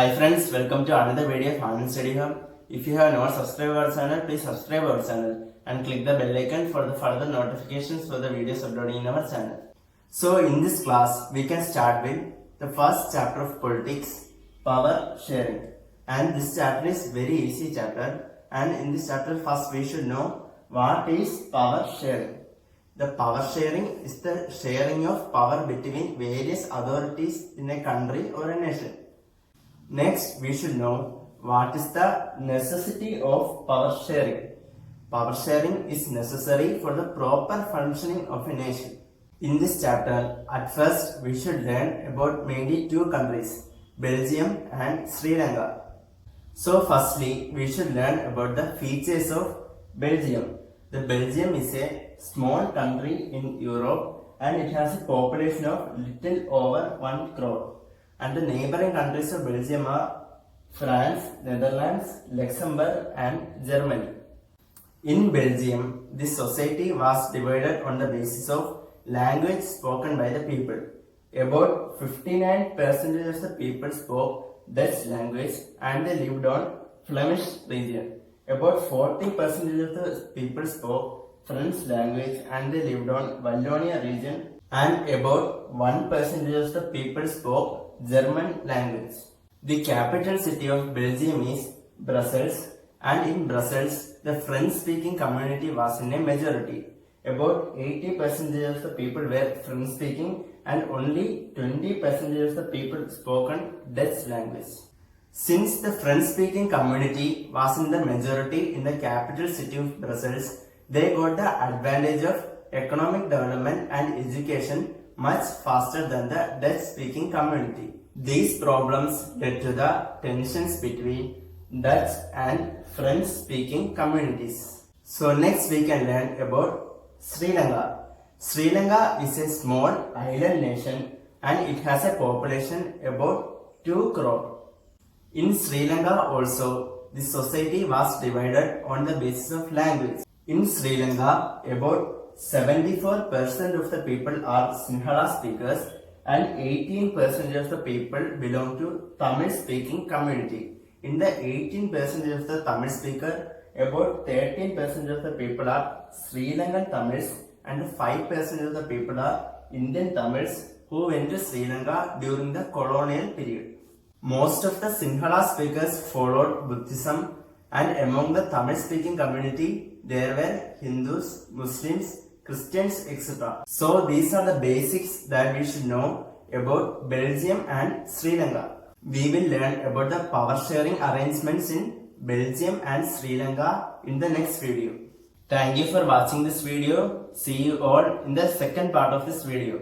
Hi friends, welcome to another video of Anand Study Hub. If you have not subscribed our channel, please subscribe our channel and click the bell icon for the further notifications for the videos uploading in our channel. So in this class, we can start with the first chapter of politics, power sharing. And this chapter is very easy chapter. And in this chapter, first we should know what is power sharing. The power sharing is the sharing of power between various authorities in a country or a nation. Next, we should know what is the necessity of power sharing. Power sharing is necessary for the proper functioning of a nation. In this chapter, at first, we should learn about mainly two countries, Belgium and Sri Lanka. So, firstly, we should learn about the features of Belgium. The Belgium is a small country in Europe and it has a population of little over 1 crore. And the neighboring countries of Belgium are France, Netherlands, Luxembourg and Germany. In Belgium, this society was divided on the basis of language spoken by the people. About 59% of the people spoke Dutch language and they lived on Flemish region. About 40% of the people spoke French language and they lived on Wallonia region, and about 1% of the people spoke German language. The capital city of Belgium is Brussels, and in Brussels, the French-speaking community was in a majority. About 80% of the people were French-speaking and only 20% of the people spoken Dutch language. Since the French-speaking community was in the majority in the capital city of Brussels, they got the advantage of economic development and education much faster than the Dutch-speaking community. These problems led to the tensions between Dutch and French-speaking communities. So next we can learn about Sri Lanka. Sri Lanka is a small island nation and it has a population about 2 crore. In Sri Lanka also, the society was divided on the basis of language. In Sri Lanka, about 74% of the people are Sinhala speakers and 18% of the people belong to Tamil speaking community. In the 18% of the Tamil speaker, about 13% of the people are Sri Lankan Tamils and 5% of the people are Indian Tamils who went to Sri Lanka during the colonial period. Most of the Sinhala speakers followed Buddhism, and among the Tamil speaking community there were Hindus, Muslims, Christians, etc. So these are the basics that we should know about Belgium and Sri Lanka. We will learn about the power sharing arrangements in Belgium and Sri Lanka in the next video. Thank you for watching this video. See you all in the second part of this video.